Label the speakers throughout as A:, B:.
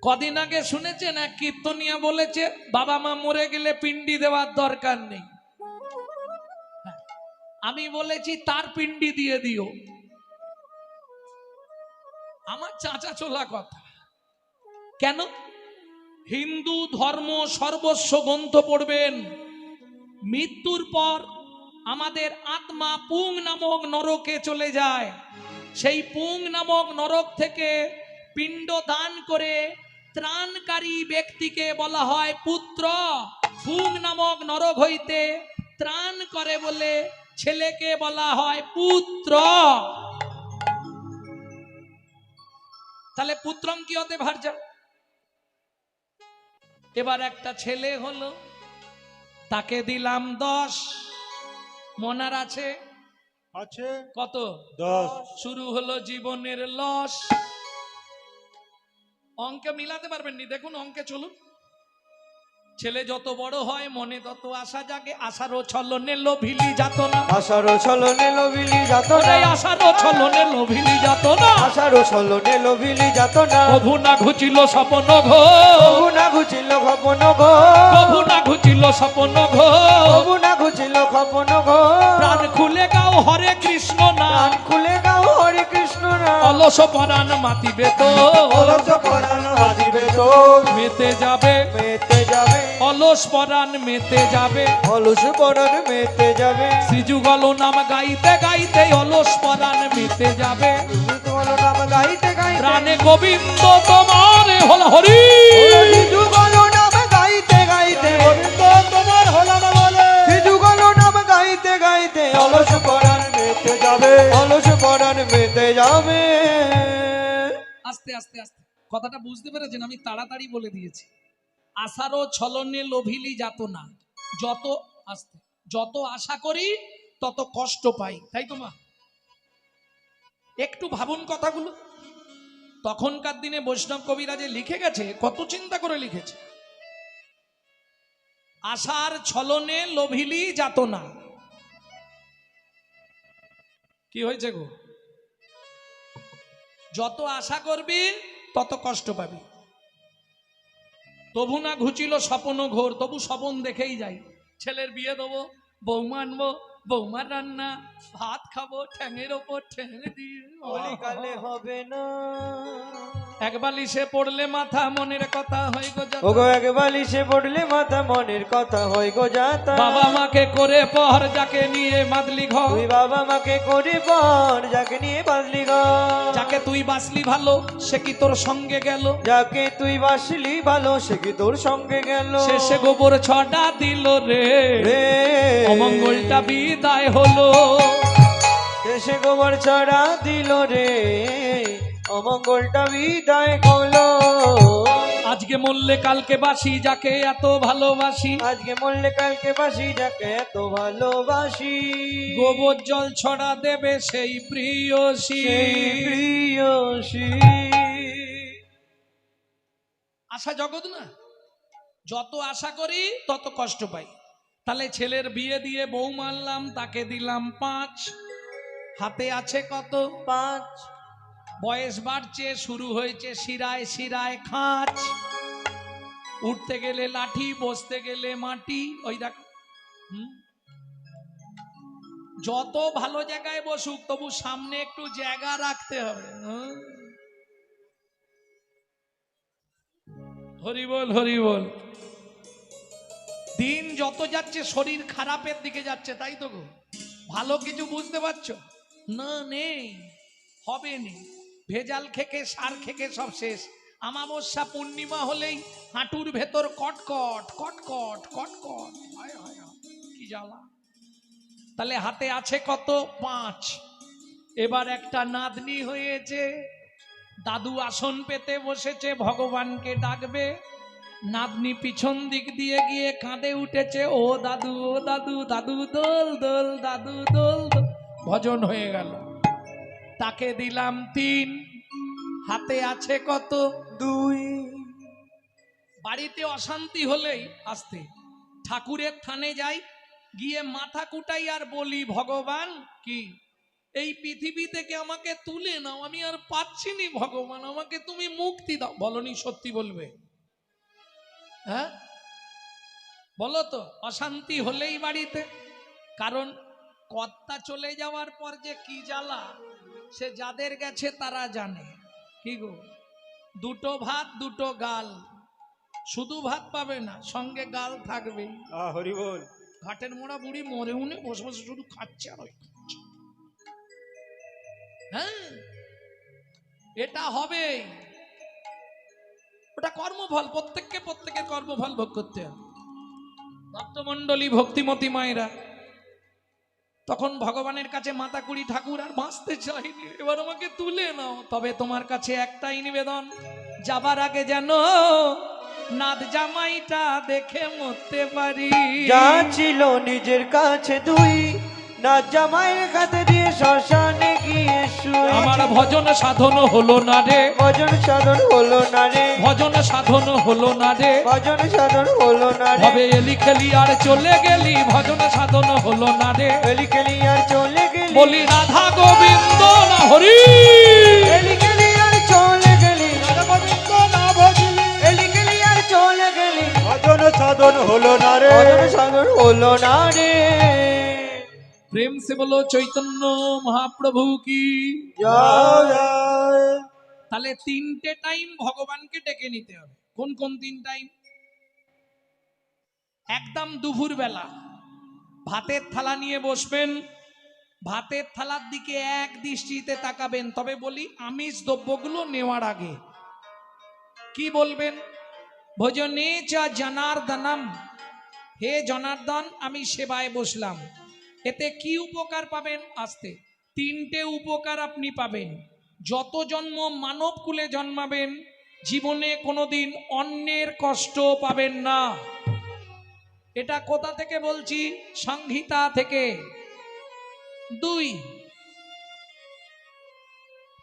A: কদিন আগে শুনেছেন এক কীর্তনিয়া বলেছে বাবা মা মরে গেলে পিণ্ডি দেওয়ার দরকার নেই। আমি বলেছি তার পিণ্ডি দিয়ে দিও। আমার চাচা চলা কথা। কেন? হিন্দু ধর্ম সর্বস্ব গ্রন্থ পড়বেন, মৃত্যুর পর আমাদের আত্মা পুং নামক নরকে চলে যায়। সেই পুং নামক নরক থেকে পিণ্ড দান করে ত্রাণকারী ব্যক্তিকে বলা হয় পুত্র। পুং নামক নরক হইতে ত্রাণ করে বলে ছেলেকে বলা হয় পুত্র। তাহলে পুত্রম কি হতে ভার্যা। এবার একটা ছেলে হলো, তাকে দিলাম 10। মনার আছে?
B: আছে
A: কত?
B: 10।
A: শুরু হলো জীবনের লস। অঙ্কে মিলাতে পারবেন নি? দেখুন অঙ্কে চলুন। ছেলে যত বড় হয় মনে তত আশা জাগে, আশারও ছলনে লোভিলি যাত না,
B: আশারও ছলনে লোভিলি যাত না,
A: আশারও ছলনে লোভিলি যাত না,
B: আশারও ছলনে লোভিলি যাত না।
A: কভু না ঘুচিল স্বপ্ন ঘো,
B: কভু না ঘুচিল খপন গো,
A: কভু না ঘুচিল স্বপ্ন ঘো,
B: কভু না ঘুচিল খপন গো।
A: প্রাণ খুলে গাও হরে কৃষ্ণ নাম,
B: প্রাণ খুলে গাও হরে কৃষ্ণ নাম।
A: অলস পরাণ মাতিবে তো,
B: অলস পরাণ হাজিবে তো,
A: মেতে যাবে,
B: মেতে যাবে।
A: অলস পরাণ মেতে যাবে,
B: অলস পরাণ মেতে যাবে।
A: শ্রীযুগল নাম গাইতে গাইতে অলস পরাণ মেতে যাবে।
B: তোমার নাম গাইতে গাইতে
A: প্রাণে গোবিন্দ তোমার হল হরি,
B: যুগল নাম গাইতে গাইতে গোবিন্দ তোমার হলাম বলে। যুগল নাম গাইতে গাইতে অলস পরাণ মেতে যাবে, অলস পরাণ মেতে যাবে।
A: আস্তে আস্তে আস্তে কথাটা বুঝতে পেরেছেন? আমি তাড়াতাড়ি বলে দিয়েছি। আশারও ছলনে লোভিলি যাত না, যত আস্তে, যত আশা করি তত কষ্ট পাই, তাই তো মা? একটু ভাবুন কথাগুলো। তখনকার দিনে বৈষ্ণব কবিরা যে লিখে গেছে কত চিন্তা করে লিখেছে। আশার ছলনে লোভিলি যাত না, কি হয়েছে গো? যত আশা করবি তত কষ্ট পাবি। তবু না ঘুচিল স্বপ্ন ঘোর, তবু স্বপন দেখেই যাই। ছেলের বিয়ে দেবো, বৌমা আনবো, বৌমার রান্না, ভাত খাবো ঠ্যাঙের ওপর ঠ্যাং দিয়ে।
B: অলিকালে হবে না।
A: এক বালিশে পড়লে মাথা মনের কথা হয় গো যাতা।
B: ওগো এক বালিশে পড়লে মাথা মনের কথা হয় গো যাতা।
A: বাবা মাকে করে পর যাকে নিয়ে বাঁধলি ঘর,
B: তুই বাবা মাকে করে পর যাকে নিয়ে বাঁধলি ঘর।
A: যাকে তুই বাসলি ভালো সে কি তোর সঙ্গে গেল,
B: যাকে তুই বাসলি ভালো সে কি তোর সঙ্গে গেল।
A: শেষে গোবর ছটা দিল রে,
B: রে
A: অমঙ্গলটা বিদায় হলো।
B: শেষে গোবর ছড়া দিল রে, অমঙ্গলটা বিদায় হলো।
A: আজকে মরলে কালকে বাসি যাকে এত ভালোবাসি,
B: আজকে মরলে কালকে বাসি যাকে এত ভালোবাসি।
A: গোবর জল ছড়া দেবে সেই প্রিয়সী।
B: সেই প্রিয়সী।
A: আশা জগৎ না, যত আশা করি তত কষ্ট পাই। তাহলে ছেলের বিয়ে দিয়ে বউ মানলাম, তাকে দিলাম 5। হাতে আছে কত?
B: 5।
A: বয়স বাড়ছে, শুরু হয়েছে শিরায় শিরায় খাঁচ। উঠতে গেলে লাঠি, বসতে গেলে মাটি। ওই দেখ, যত ভালো জায়গায় বসুক তবু সামনে একটু জায়গা রাখতে হবে। হরি বল হরি বল। দিন যত যাচ্ছে শরীর খারাপের দিকে যাচ্ছে, তাই তো গো? ভালো কিছু বুঝতে পারছো না? নেই, হবে নেই। ভেজাল খেকে সার খেকে সব শেষ। অমাবস্যা পূর্ণিমা হলেই হাঁটুর ভেতর কটকট কটকট কটকট, হায় হায় হায়, কি জ্বালা। তাহলে হাতে আছে কত? 5। এবার একটা নাতনি হয়েছে, দাদু আসন পেতে বসেছে, ভগবানকে ডাকবে। নাতনি পিছন দিক দিয়ে গিয়ে কাঁদে উঠেছে, ও দাদু ও দাদু, দাদু দোল দোল, দাদু দোল দোল। ভজন হয়ে গেল। তাকে দিলাম 3। হাতে আছে কত?
B: 2।
A: বাড়িতে অশান্তি হলেই আসতে ঠাকুরের থানে যাই, গিয়ে মাথা কুটাই আর বলি, ভগবান কি এই পৃথিবী থেকে আমাকে তুলে নাও, আমি আর পাচ্ছি নি ভগবান, আমাকে তুমি মুক্তি দাও। বলনি সত্যি বলবে? হ্যাঁ বলো তো, অশান্তি হলেই বাড়িতে, কারণ কর্তা চলে যাওয়ার পর যে কি জ্বালা সে যাদের গেছে তারা জানে। কি গো, দুটো ভাত দুটো গাল, শুধু ভাত পাবে না, সঙ্গে গাল থাকবে।
B: হরি বল।
A: ঘাটের মোড়া বুড়ি মরে উনে বসে বসে শুধু খাচ্ছে আর ওই খাচ্ছে। হ্যাঁ এটা হবে, ওটা কর্মফল, প্রত্যেককে প্রত্যেকের কর্মফল ভোগ করতে হবে। ভক্তমণ্ডলী ভক্তিমতী মায়েরা তখন ভগবানের কাছে মাতা কুড়ি ঠাকুর আর বাঁচতে চাইনি, এবার আমাকে তুলে নাও। তবে তোমার কাছে একটাই নিবেদন, যাবার আগে যেন নাদ জামাইটা দেখে মরতে পারি।
B: যা ছিল নিজের কাছে তুই না জামাইয়ের কাছে দিয়ে শ্মশানে গিয়ে শুয়ে।
A: আমার ভজন সাধন হলো না রে,
B: ভজন সাধন হলো না রে,
A: ভজন সাধন হলো না রে,
B: ভজন সাধন হলো না রে।
A: তবে এলি খেলি আর চলে গেলি, ভজন সাধন হলো না রে।
B: এলি খেলি আর চলে গেলি,
A: বলি রাধা গোবিন্দ না হরি,
B: এলি খেলি আর চলে গেলি, রাধা গোবিন্দ না ভজলি, এলি খেলি আর চলে গেলি, ভজন সাধন হলো না রে, ভজন সাধন হলো না রে।
A: প্রেম সে বলো চৈতন্য মহাপ্রভু কি
B: জয় জয়।
A: তাহলে তিনটে টাইম ভগবানকে ডেকে নিতে হবে। কোন কোন তিন টাইম? একদম দুপুর বেলা ভাতের থালা নিয়ে বসবেন, ভাতের থালার দিকে এক দৃষ্টিতে তাকাবেন। তবে বলি আমিষ দ্রব্যগুলো নেওয়ার আগে কি বলবেন? ভোজনে চা জনার্দনম, হে জনার্দন আমি সেবায় বসলাম। এতে কি উপকার পাবেন? আসতে তিনটে উপকার আপনি পাবেন। যত জন্ম মানব কুলে জন্মাবেন জীবনে কোনোদিন অন্যের কষ্ট পাবেন না। এটা কোথা থেকে বলছি? সংহিতা থেকে। 2,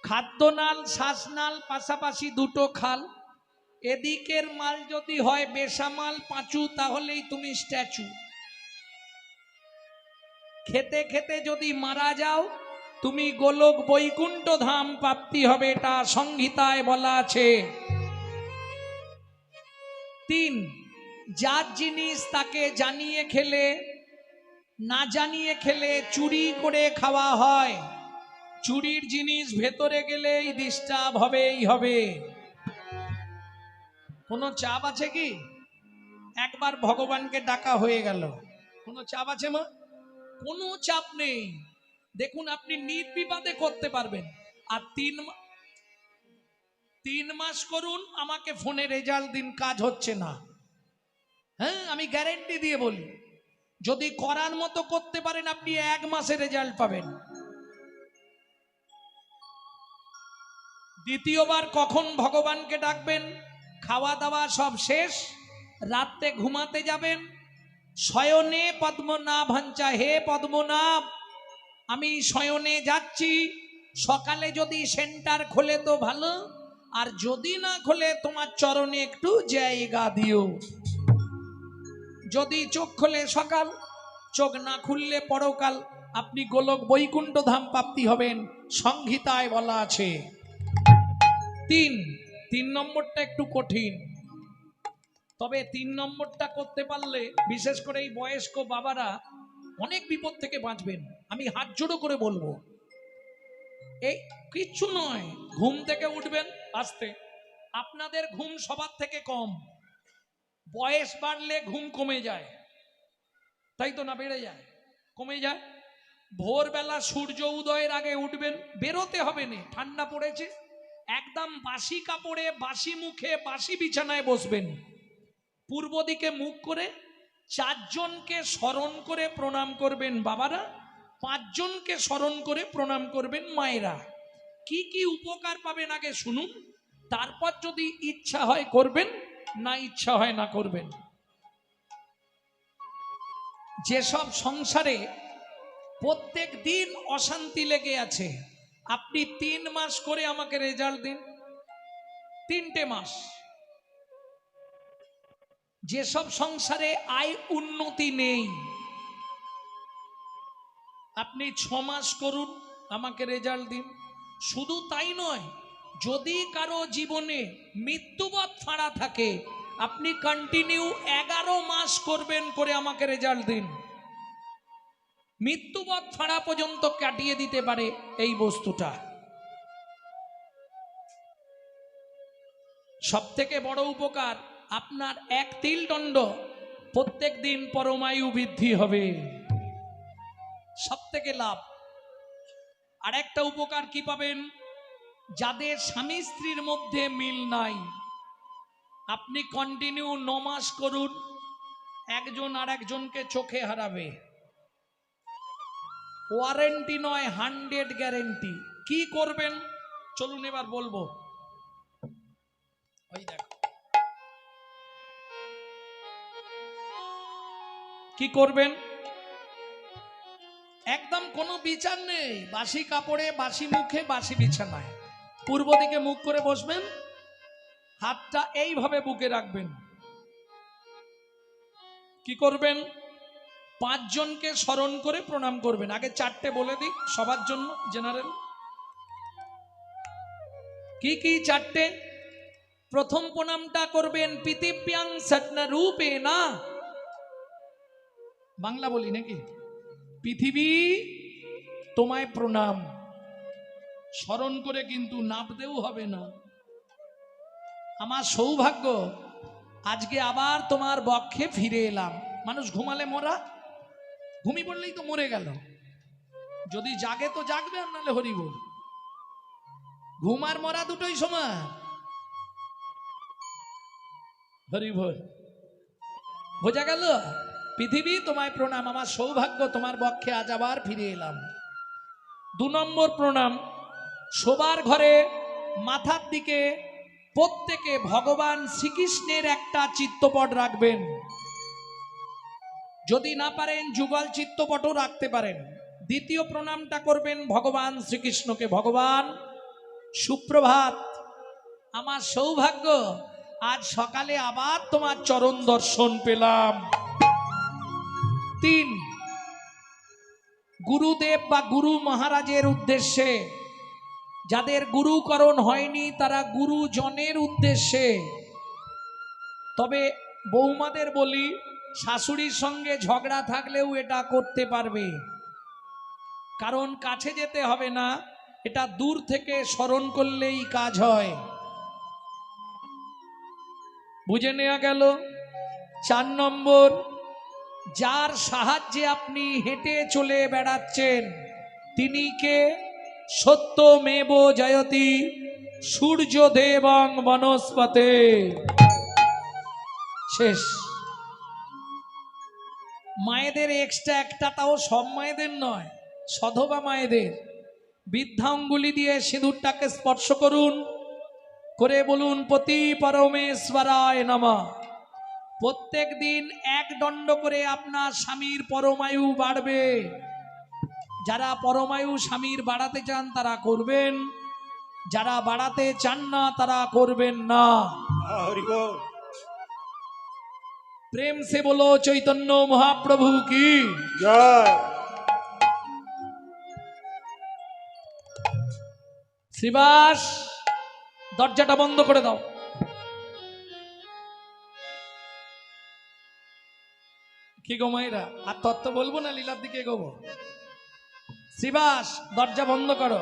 A: খাদ্যনাল শ্বাসনাল পাশাপাশি দুটো খাল, এদিকের মাল যদি হয় বেসামাল পাঁচু, তাহলেই তুমি স্ট্যাচু। খেতে খেতে যদি মারা যাও তুমি গোলক বৈকুণ্ঠ ধাম প্রাপ্তি হবে, এটা সংহিতায় বলা আছে। 3, যার জিনিস তাকে জানিয়ে খেলে, না জানিয়ে খেলে চুরি করে খাওয়া হয়। চুরির জিনিস ভেতরে গেলেই ডিস্টার্ব হবেই হবে। কোনো চাপ আছে কি? একবার ভগবানকে ডাকা হয়ে গেল, কোনো চাপ আছে মা? কোনো চাপ নেই। দেখুন আপনি নির্বিবাদে করতে পারবেন। আর 3 মাস করুন, আমাকে ফোনে রেজাল্ট দিন, কাজ হচ্ছে না। হ্যাঁ আমি গ্যারেন্টি দিয়ে বলি, যদি করার মতো করতে পারেন আপনি 1 মাসে রেজাল্ট পাবেন। দ্বিতীয়বার কখন ভগবানকে ডাকবেন? খাওয়া দাওয়া সব শেষ, রাতে ঘুমাতে যাবেন, শয়নে পদ্মনাভাঞ্চা, হে পদ্মনাভ আমি শয়নে যাচ্ছি, সকালে যদি সেন্টার খোলে তো ভালো, আর যদি না খোলে তোমার চরণে একটু জায়গা দিও। যদি চোখ খোলে সকাল, চোখ না খুললে পরকাল, আপনি গোলক বৈকুণ্ঠ ধাম প্রাপ্তি হবেন, সংহিতায় বলা আছে। 3 নম্বরটা একটু কঠিন, তবে 3 নম্বরটা করতে পারলে বিশেষ করে এই বয়স্ক বাবারা অনেক বিপদ থেকে বাঁচবেন। আমি হাত জোড়ো করে বলবো, এই কিচ্ছু নয়, ঘুম থেকে উঠবেন আস্তে। আপনাদের ঘুম সবার থেকে কম, বয়স বাড়লে ঘুম কমে যায়, তাই তো না? বেড়ে যায়, কমে যায়। ভোরবেলা সূর্য উদয়ের আগে উঠবেন, বেরোতে হবে না, ঠান্ডা পড়েছে, একদম বাসি কাপড়ে বাসি মুখে বাসি বিছানায় বসবেন, পূর্ব দিকে মুখ করে 4 জনকে স্মরণ করে প্রণাম করবেন বাবারা, 5 জনকে স্মরণ করে প্রণাম করবেন মায়েরা। কি কি উপকার পাবেন আগে শুনুন, তারপর যদি ইচ্ছা হয় করবেন, না ইচ্ছা হয় না করবেন। যেসব সংসারে প্রত্যেক দিন অশান্তি লেগে আছে, আপনি 3 মাস করে আমাকে রেজাল্ট দিন, 3টে মাস। যেসব সংসারে আয় উন্নতি নেই, আপনি 6 মাস করুন, আমাকে রেজাল্ট দিন। শুধু তাই নয়, যদি কারো জীবনে মৃত্যুবৎ ফাঁড়া থাকে, আপনি কন্টিনিউ 11 মাস করবেন করে আমাকে রেজাল্ট দিন। মৃত্যুবৎ ফাঁড়া পর্যন্ত কাটিয়ে দিতে পারে এই বস্তুটা। সব থেকে বড় উপকার, আপনার এক তিল দণ্ড প্রত্যেক দিন পরমায়ু বৃদ্ধি হবে, সব থেকে লাভ। আর একটা উপকার কি পাবেন, যাদের স্বামী স্ত্রীর মধ্যে মিল নাই, আপনি কন্টিনিউ 9 মাস করুন, একজন আর একজনকে চোখে হারাবে। ওয়ারেন্টি নয়, 100 গ্যারেন্টি। কি করবেন চলুন এবার বলবো। ওই দেখো কি করবেন, একদম কোনো বিচার নেই, বাসি কাপড়ে, বাসি মুখে, বাসি বিছানায় পূর্ব দিকে মুখ করে বসবেন, হাতটা এইভাবে বুকে রাখবেন। কি করবেন, 5 জনকে স্মরণ করে প্রণাম করবেন। আগে 4টে বলে দিই সবার জন্য, জেনারেল। কি কি 4টে? প্রথম প্রণামটা করবেন পৃথিব্যাং সত্না রূপে না, বাংলা বলি নাকি, পৃথিবী তোমায় প্রণাম, স্মরণ করে কিন্তু নাপতেও হবে না। আমার সৌভাগ্য আজকে আবার তোমার বক্ষে ফিরে এলাম। মানুষ ঘুমালে মরা, ঘুমি পড়লেই তো মরে গেল, যদি জাগে তো জাগবে, আর নাহলে হরি বল। ঘুম আর মরা দুটোই সমান, হরি বল। বোঝা গেল? পৃথিবী তোমায় প্রণাম, আমার সৌভাগ্য তোমার বক্ষে আজ আবার ফিরে এলাম। 2 নম্বর প্রণাম, শোবার ঘরে মাথার দিকে প্রত্যেকে ভগবান শ্রীকৃষ্ণের একটা চিত্রপট রাখবেন। যদি না পারেন যুগল চিত্রপটও রাখতে পারেন। দ্বিতীয় প্রণামটা করবেন ভগবান শ্রীকৃষ্ণকে, ভগবান সুপ্রভাত, আমার সৌভাগ্য আজ সকালে আবার তোমার চরণ দর্শন পেলাম। 3, গুরুদেব বা গুরু মহারাজের উদ্দেশ্যে, যাদের গুরুকরণ হয়নি তারা গুরুজনের উদ্দেশ্যে। তবে বৌমাদের বলি, শাশুড়ির সঙ্গে ঝগড়া থাকলেও এটা করতে পারবে, কারণ কাছে যেতে হবে না, এটা দূর থেকে স্মরণ করলেই কাজ হয়। বুঝে নেওয়া গেল? 4 নম্বর, যার সাহায্যে আপনি হেঁটে চলে বেড়াচ্ছেন তিনি কে? সত্যমেব জয়তি সূর্যদেবং বনস্পতে। শেষ। মায়েদের এক্সট্রা একটা, তাও সব মায়েদের নয়, সধবা মায়েদের বৃদ্ধাঙ্গুলি দিয়ে সিঁদুরটাকে স্পর্শ করুন, করে বলুন পতি পরমেশ্বরায় নমঃ। প্রত্যেক দিন 1 দণ্ড করে আপনার স্বামীর পরমায়ু বাড়বে। যারা পরমায়ু স্বামীর বাড়াতে চান তারা করবেন, যারা বাড়াতে চান না তারা করবেন না। প্রেম সে বলো চৈতন্য মহাপ্রভু কি
B: জয়।
A: শ্রীবাস, দরজাটা বন্ধ করে দাও। কি গো মায়েরা, আর তত্ত্ব বলবো না লীলার দিকে এগোবো? শ্রীবাস, দরজা বন্ধ করো।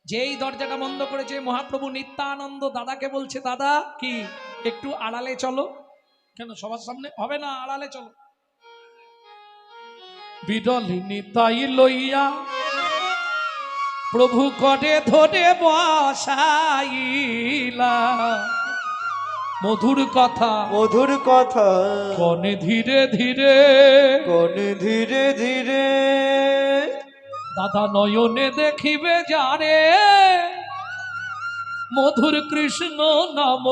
A: যেই দরজাটা বন্ধ করেছে মহাপ্রভু নিত্যানন্দ দাদাকে বলছে, দাদা কি একটু আড়ালে চলো। কেন, সবার সামনে হবে না, আড়ালে চলো। বিরলিনী তাই লইয়া প্রভু করে ধরে বসাইলা, মধুর কথা
B: মধুর কথা
A: কনে ধীরে ধীরে,
B: কোনে ধীরে ধীরে,
A: দাদা নয়নে দেখিবে যারে, মধুর কৃষ্ণ নাম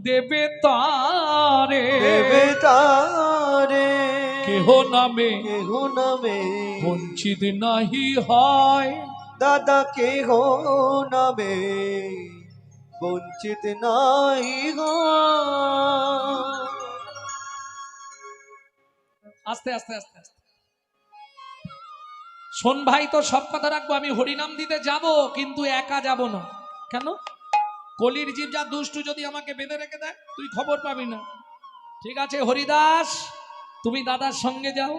A: দেবে তারে,
B: দেবে তারে,
A: কেহ নামে
B: কেহ নামে
A: বঞ্চিত নাহি হয়,
B: দাদা কেহ নামে বঞ্চিত নাই হয়।
A: আস্তে আস্তে আস্তে আস্তে শোন ভাই, তো সব কথা রাখবো, আমি হরিনাম দিতে যাব, কিন্তু একা যাব না। কেন? কলির জীব যা দুষ্টু, যদি আমাকে বেঁধে রেখে দেয় তুই খবর পাবি না। ঠিক আছে হরিদাস, তুমি দাদার সঙ্গে যাও।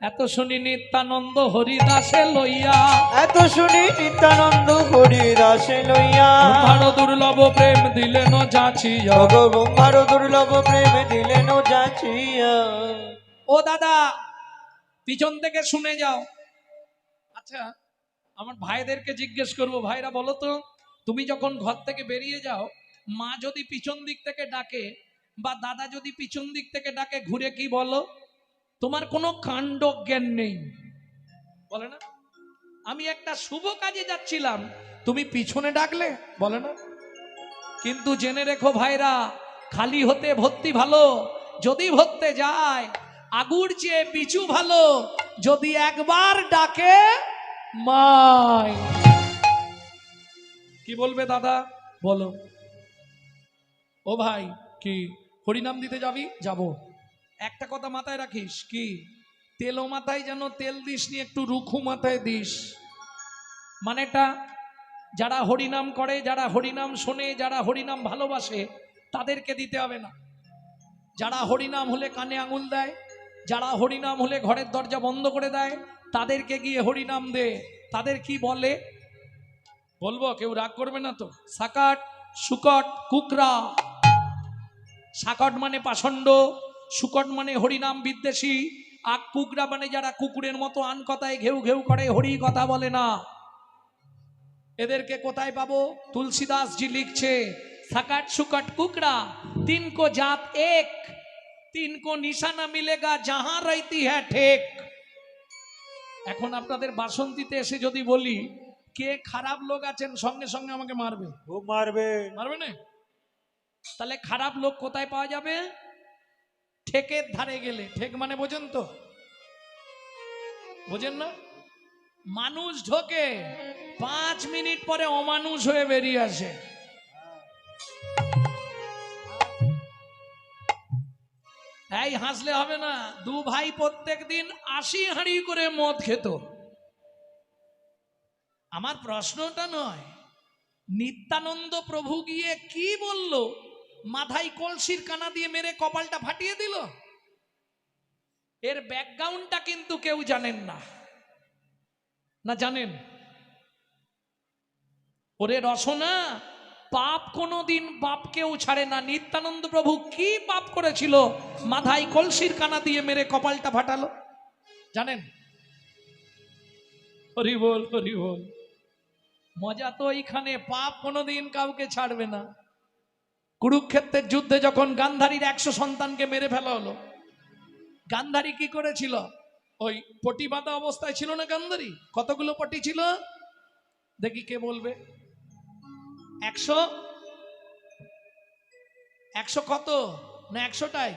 A: এত শুনি নিত্যানন্দ হরিদাসে লইয়া,
B: এত শুনি নিত্যানন্দ হরিদাসে লইয়া,
A: ব্রহ্মার দুর্লভ প্রেম দিলেন যাচিয়া।
B: ব্রহ্মার দুর্লভ প্রেম দিলেন যাচিয়া।
A: ও দাদা, পিছন থেকে শুনে যাও। আচ্ছা, আমার ভাইদেরকে জিজ্ঞেস করবো, ভাইরা বলো তো, তুমি যখন ঘর থেকে বেরিয়ে যাও, মা যদি পিছন দিক থেকে ডাকে বা দাদা যদি পিছন দিক থেকে ডাকে, ঘুরে কি বলো? তোমার কোনো কাণ্ড জ্ঞান নেই, বলে না? আমি একটা শুভ কাজে যাচ্ছিলাম, তুমি পিছনে ডাকলে, বলে না? কিন্তু জেনে রেখো ভাইরা, খালি হতে ভর্তি ভালো, যদি ভরতে যায় আগুর চেয়ে পিছু ভালো, যদি একবার ডাকে মাই। কি বলবে দাদা, বলো। ও ভাই, কি হরিনাম দিতে যাবি? যাব। একটা কথা মাথায় রাখিস, কি তেলো মাথায় যেন তেল দিস নি, একটু রুখু মাথায় দিস। মানেটা, যারা হরিনাম করে, যারা হরিনাম শোনে, যারা হরিনাম ভালোবাসে, তাদেরকে দিতে হবে না। যারা হরিনাম হলে কানে আঙুল দেয়, যারা হরিনাম হলে ঘরের দরজা বন্ধ করে দেয়, তাদেরকে গিয়ে হরিনাম দে। তাদের কি বলে বলবো? কেউ রাগ করবে না তো? সাকাট, সুকট, কুকরা। সাকট মানে পাষণ্ড, সুকট মানে হরিনাম বিদ্বেষী, আর কুকরা মানে যারা কুকুরের মতো আন কথায় ঘেউ ঘেউ করে, হরি কথা বলে না। এদেরকে কোথায় পাবো? তুলসীদাস জি লিখছে, সাকাট সুকট কুকরা তিন কো জাত এক, তিন কো নিশানা মিলেগা জাহাं রইতি হ্যাঁ ঠেক। এখন আপনাদের বাসন্তীতে এসে যদি বলি কে খারাপ লোক আছেন, সঙ্গে সঙ্গে আমাকে মারবে।
B: খুব মারবে।
A: মারবে না? তাহলে খারাপ লোক কোথায় পাওয়া যাবে? ঠেকের ধারে গেলে। ঠেক মানে বোঝেন তো? বোঝেন না? মানুষ ঢোকে, 5 মিনিট পরে অমানুষ হয়ে বেরিয়ে আসে। এই হাসলে হবে না। দু ভাই প্রত্যেক দিন 80 হাঁড়ি করে মদ খেত। আমার প্রশ্নটা নয়, নিত্যানন্দ প্রভু গিয়ে কি বলল? মাথায় কলসির কানা দিয়ে মেরে কপালটা ফাটিয়ে দিল। এর ব্যাকগ্রাউন্ডটা কিন্তু কেউ জানেন না। না জানেন? ওরে রসনা, পাপ কোনোদিন বাপকেও ছাড়ে না। নিত্যানন্দ প্রভু কি পাপ করেছিল মাথায় কলসির কানা দিয়ে মেরে কপালটা ফাটালো? জানেন? হরি বল, হরি বল। মজা তো এইখানে, পাপ কোনোদিন কাউকে ছাড়বে না। কুরুক্ষেত্রের যুদ্ধে যখন গান্ধারীর 100 সন্তানকে মেরে ফেলা হলো, গান্ধারী কি করেছিল? ওই পটি বাঁধা অবস্থায় ছিল না গান্ধারী? কতগুলো পটি ছিল দেখি, কে বলবে? 100? 100 কত? না 100টাই?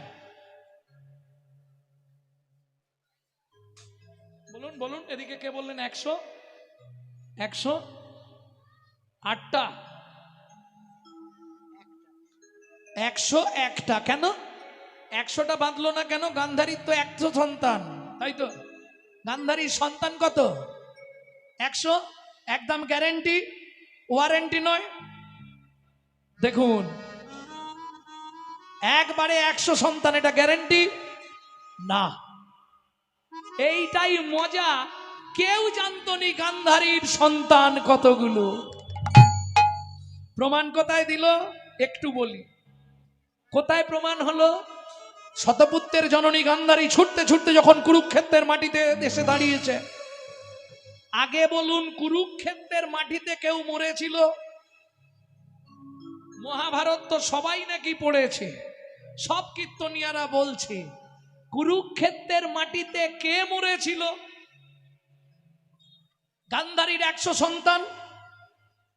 A: বলুন বলুন, এদিকে কে বললেন 100? 108টা। 101টা। কেন 100টা বাঁধলো না কেন? গান্ধারীর তো 100 সন্তান, তাই তো? গান্ধারীর সন্তান কত? 100। একদম গ্যারেন্টি, ওয়ারেন্টি নয়। দেখুন, একবারে 100 সন্তান, এটা গ্যারেন্টি না। এইটাই মজা, কেউ জানতো নি গান্ধারীর সন্তান কতগুলো। প্রমাণ কোথায় দিল একটু বলি। কোথায় প্রমাণ হলো? শতপুত্রের জননী গান্ধারী ছুটতে ছুটতে যখন কুরুক্ষেত্রের মাটিতে এসে দাঁড়িয়েছে। আগে বলুন, কুরুক্ষেত্রের মাটিতে কেউ মরেছিল? মহাভারত তো সবাই নাকি পড়েছে, সব কীর্তনিয়ারা বলছে। কুরুক্ষেত্রের মাটিতে কে মরেছিল? গান্ধারীর 100 সন্তান?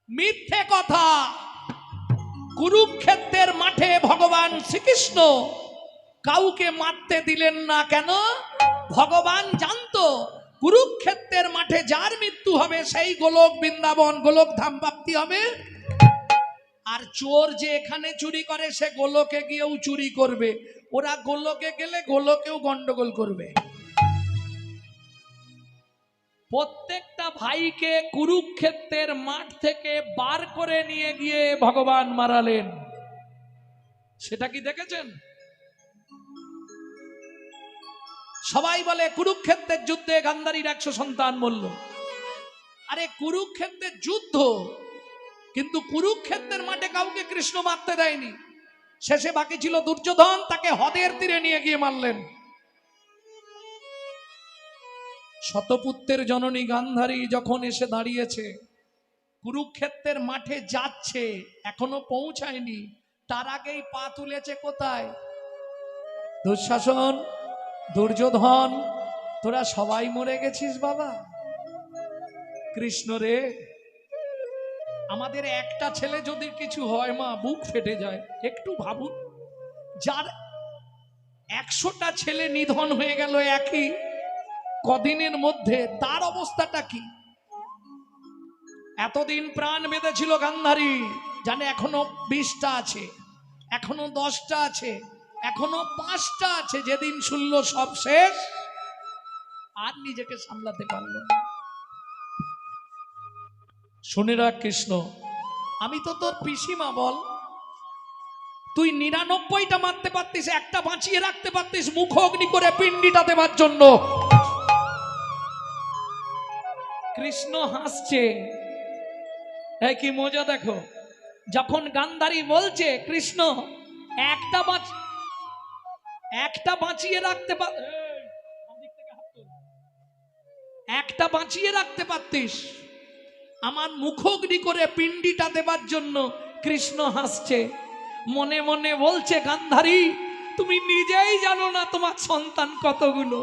A: মিথ্যে কথা। কুরুক্ষেত্রের মাঠে ভগবান শ্রীকৃষ্ণ কাউকে মারতে দিলেন না। কেন? ভগবান জানতো কুরুক্ষেত্রের মাঠে যার মৃত্যু হবে সেই গোলক বৃন্দাবন, গোলক ধাম প্রাপ্তি হবে। আর চোর যে এখানে চুরি করে সে গোলকে গিয়েও চুরি করবে। ওরা গোলকে গেলে গোলকেও গন্ডগোল করবে। প্রত্যেকটা ভাইকে কুরুক্ষেত্রের মাঠ থেকে বার করে নিয়ে গিয়ে ভগবান মারালেন। সেটা কি দেখেছেন? সবাই বলে কুরুক্ষেত্রের যুদ্ধে গান্ধারীর 100 সন্তান মরল। আরে কুরুক্ষেত্রের যুদ্ধ, কিন্তু কুরুক্ষেত্রের মাঠে কাউকে কৃষ্ণ মারতে দেয়নি। শেষে বাকি ছিল দুর্যোধন, তাকে হ্রদের তীরে নিয়ে গিয়ে মারলেন। শতপুত্রের জননী গান্ধারী যখন এসে দাঁড়িয়েছে, কুরুক্ষেত্রের মাঠে যাচ্ছে, এখনো পৌঁছায়নি, তার আগেই পা তুলেছে কোথায়? দুঃশাসন, দুর্যোধন, তোরা সবাই মরে গেছিস বাবা। কৃষ্ণ রে, আমাদের একটা ছেলে যদি কিছু হয় মা, বুক ফেটে যায়। একটু ভাবুন, যার 100টা ছেলে নিধন হয়ে গেল একই কদিনের মধ্যে, তার অবস্থাটা কি? এতদিন প্রাণ বেঁধেছিল গান্ধারী, জানে এখনো 20টা আছে, এখনো 10টা আছে, এখনো 5টা আছে। যেদিন শুনল সব শেষ, আর নিজেকে সামলাতে পারল না। শুনে রাখ কৃষ্ণ, আমি তো তোর পিসিমা, বল তুই 99টা মারতে পারতিস, একটা বাঁচিয়ে রাখতে পারতিস মুখ অগ্নি করে পিণ্ডিটা দেবার জন্য। কৃষ্ণ হাসছে, এই কি মজা দেখো। যখন গান্ধারী বলছে কৃষ্ণ একটা বাঁচিয়ে রাখতে একটা বাঁচিয়ে রাখতে পারতিস, আমার মুখগ্নি করে পিণ্ডিটা দেবার জন্য। কৃষ্ণ হাসছে, মনে মনে বলছে গান্ধারী তুমি নিজেই জানো না তোমার সন্তান কতগুলো।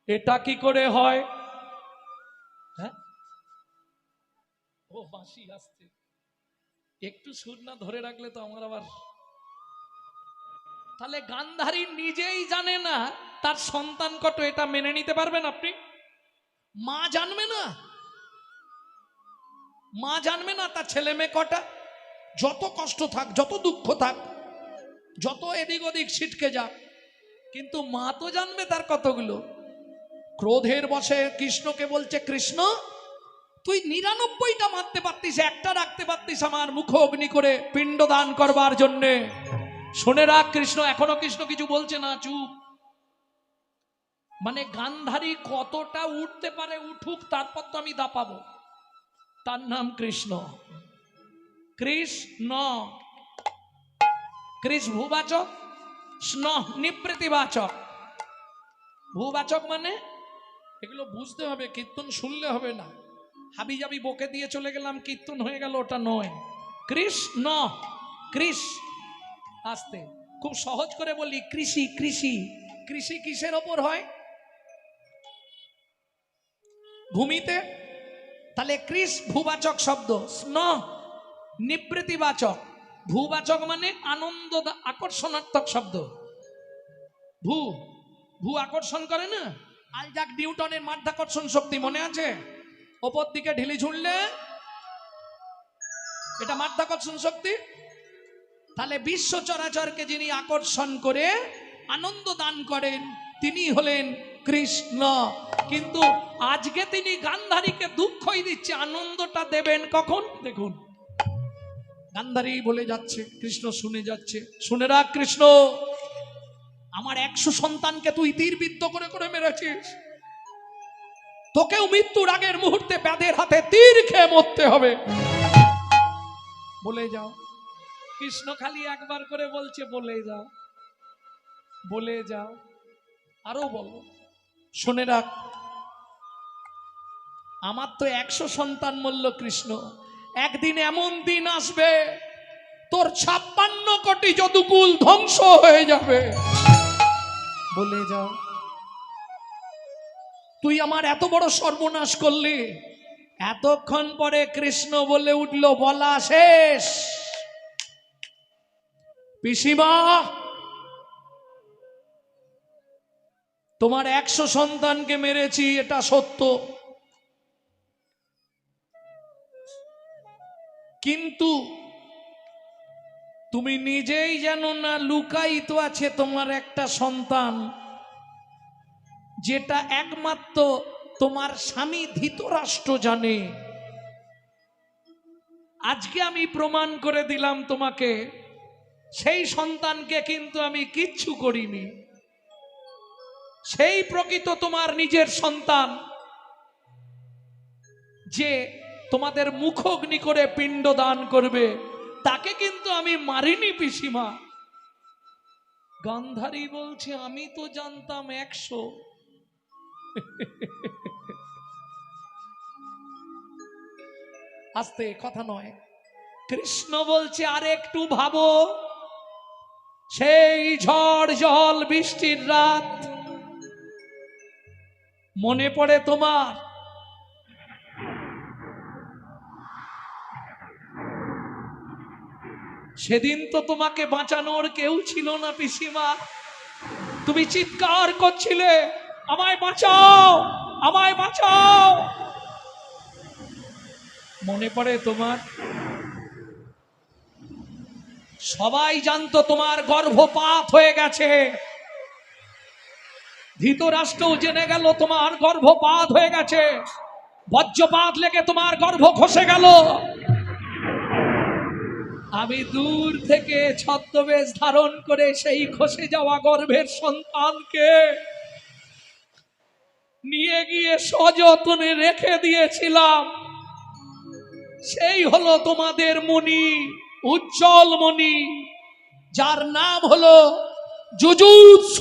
A: এটা কি করে হয়? হ্যাঁ, ও বাঁশি আসছে, একটু সুর না ধরে রাখলে তো আমার আবার। তাহলে গান্ধারী নিজেই জানে না তার সন্তান কত, এটা মেনে নিতে পারবেন আপনি? মা জানবে না? মা জানবে না তার ছেলে মেয়ে কটা? যত কষ্ট থাক, যত দুঃখ থাক, যত এদিক ওদিক ছিটকে যাক, কিন্তু মা তো জানবে তার কতগুলো। ক্রোধের বশে কৃষ্ণকে বলছে, কৃষ্ণ তুই 99টা মারতে পারতিস, একটা রাখতে পারতিস আমার মুখ অগ্নি করে পিণ্ডদান করবার জন্যে। শুনে রাখ কৃষ্ণ, এখনো কৃষ্ণ কিছু বলছে না, চুপ। মানে গান্ধারী কতটা উঠতে পারে উঠুক, তারপর তো আমি দাপাবো। তার নাম কৃষ্ণ। কৃষ্ণ, কৃষ ভূবাচক, স্ন নিবৃত্তিবাচক। ভূবাচক মানে এগুলো বুঝতে হবে, কীর্তন শুনলে হবে না। হাবি জাবি বকে দিয়ে চলে গেলাম, কীর্তন হয়ে গেল, ওটা নয়। কৃষ্ণ, কৃষ, আস্তে খুব সহজ করে বলি, কৃষি। কৃষি, কৃষি কিসের ওপর হয়? ভূমিতে। তাহলে কৃষ ভূবাচক শব্দ, স্ন নিবৃত্তিবাচক। ভূবাচক মানে আনন্দ আকর্ষণাত্মক শব্দ। ভূ, ভূ আকর্ষণ করে না? আইজাক নিউটনের মাধ্যাকর্ষণ শক্তি মনে আছে? ওপর দিকে ঢিলি ছুঁড়লে এটা মাধ্যাকর্ষণ শক্তি। তাহলে বিশ্ব চরাচরকে যিনি আকর্ষণ করে আনন্দ দান করেন, তিনি হলেন কৃষ্ণ। কিন্তু আজকে তিনি গান্ধারীকে দুঃখই দিচ্ছে, আনন্দটা দেবেন কখন? দেখুন, গান্ধারী বলে যাচ্ছে, কৃষ্ণ শুনে যাচ্ছে। শুনে রাখ কৃষ্ণ, আমার 100 সন্তানকে তুই তীরবিদ্ধ করে করে মেরেছিস, তোকেও মৃত্যুর আগের মুহূর্তে ব্যাধের হাতে তীর খেয়ে মরতে হবে। বলে যাও। কৃষ্ণ খালি একবার করে বলছে, বলে যাও, বলে যাও, আরো বলো। শুনে রাখ, আমার তো 100 সন্তান মরল কৃষ্ণ, একদিন এমন দিন আসবে তোর 56 কোটি যদুকুল ধ্বংস হয়ে যাবে। বলে যাও, তুই আমার এত বড় সর্বনাশ করলি। এতক্ষণ পরে কৃষ্ণ বলে উঠল, বলা শেষ। পিসিমা, তোমার 100 সন্তানকে মেরেছি, এটা সত্য, কিন্তু তুমি নিজেই জানো না লুকায়িত আছে তোমার একটা সন্তান, যেটা একমাত্র তোমার স্বামী ধৃতরাষ্ট্র জানে। আজকে আমি প্রমাণ করে দিলাম তোমাকে, সেই সন্তানকে কিন্তু আমি কিচ্ছু করিনি। সেই প্রকৃত তোমার নিজের সন্তান যে তোমাদের মুখগ্নি করে পিণ্ড দান করবে, তাকে কিন্তু আমি মারিনি পিসিমা। গান্ধারী বলছে আমি তো জানতাম 100। আস্তে, কথা নয়। কৃষ্ণ বলছে আর একটু ভাবো, সেই ঝড় জল বৃষ্টির রাত মনে পড়ে তোমার? সেদিন তো তোমাকে বাঁচানোর কেউ ছিল না পিসিমা। তুমি চিৎকার করছিলে, আমায় বাঁচাও, আমায় বাঁচাও। মনে পড়ে তোমার? সবাই জানতো তোমার গর্ভপাত হয়ে গেছে। ধৃতরাষ্ট্রও জেনে গেল তোমার গর্ভপাত হয়ে গেছে। বজ্রপাত লেগে তোমার গর্ভ খসে গেল। আমি দূর থেকে ছদ্মবেশ ধারণ করে সেই খসে যাওয়া গর্ভের সন্তানকে নিয়ে গিয়ে সযত্নে রেখে দিয়েছিলাম। সেই হলো তোমাদের মণি, উজ্জ্বল মণি, যার নাম হলো যুযুৎস।